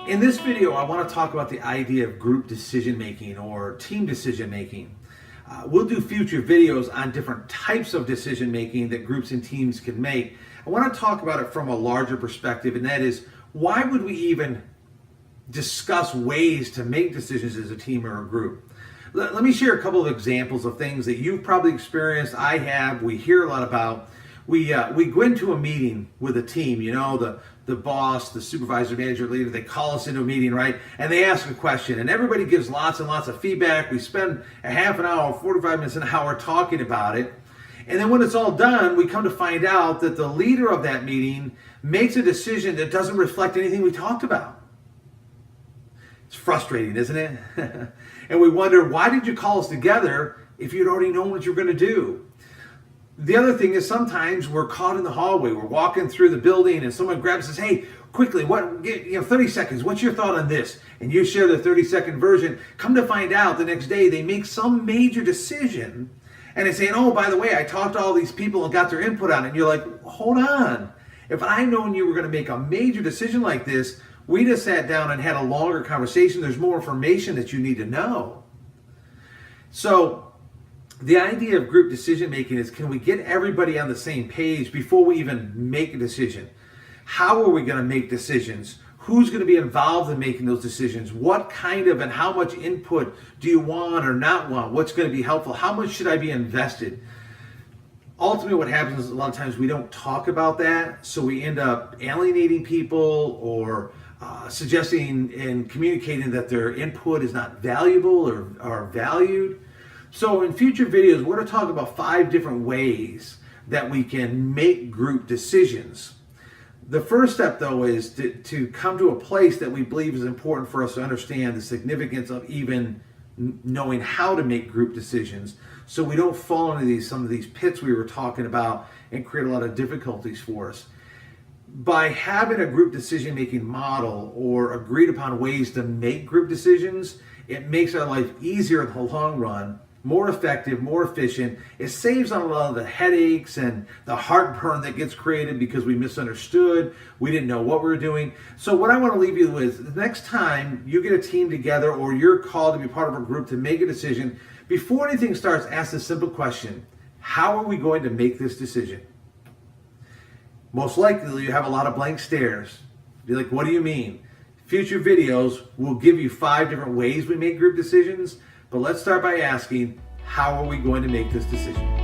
In this video, I want to talk about the idea of group decision making or team decision making. We'll do future videos on different types of decision making that groups and teams can make. I want to talk about it from a larger perspective, and that is, why would we even discuss ways to make decisions as a team or a group? Let me share a couple of examples of things that you've probably experienced, I have, we hear a lot about. We go into a meeting with a team, the boss, the supervisor, manager, leader, they call us into a meeting, right? And they ask a question, and everybody gives lots and lots of feedback. We spend a half an hour, 45 minutes, an hour talking about it. And then when it's all done, we come to find out that the leader of that meeting makes a decision that doesn't reflect anything we talked about. It's frustrating, isn't it? And we wonder, why did you call us together if you'd already known what you were going to do? The other thing is, sometimes we're caught in the hallway. We're walking through the building and someone grabs and says, hey, quickly, 30 seconds, what's your thought on this? And you share the 30-second version. Come to find out the next day they make some major decision and they say, oh, by the way, I talked to all these people and got their input on it. And you're like, hold on. If I'd known you were going to make a major decision like this, we just sat down and had a longer conversation. There's more information that you need to know. So the idea of group decision making is, can we get everybody on the same page before we even make a decision? How are we going to make decisions? Who's going to be involved in making those decisions? What kind of and how much input do you want or not want? What's going to be helpful? How much should I be invested? Ultimately, what happens is a lot of times we don't talk about that, so we end up alienating people or suggesting and communicating that their input is not valuable or valued. So in future videos, we're going to talk about 5 different ways that we can make group decisions. The first step, though, is to come to a place that we believe is important for us to understand the significance of even knowing how to make group decisions, so we don't fall into some of these pits we were talking about and create a lot of difficulties for us. By having a group decision-making model or agreed upon ways to make group decisions, it makes our life easier in the long run, more effective, more efficient. It saves on a lot of the headaches and the heartburn that gets created because we misunderstood, we didn't know what we were doing. So what I want to leave you with, the next time you get a team together or you're called to be part of a group to make a decision, before anything starts, ask the simple question: how are we going to make this decision? Most likely you have a lot of blank stares. Be like, what do you mean? Future videos will give you 5 different ways we make group decisions, but let's start by asking, how are we going to make this decision?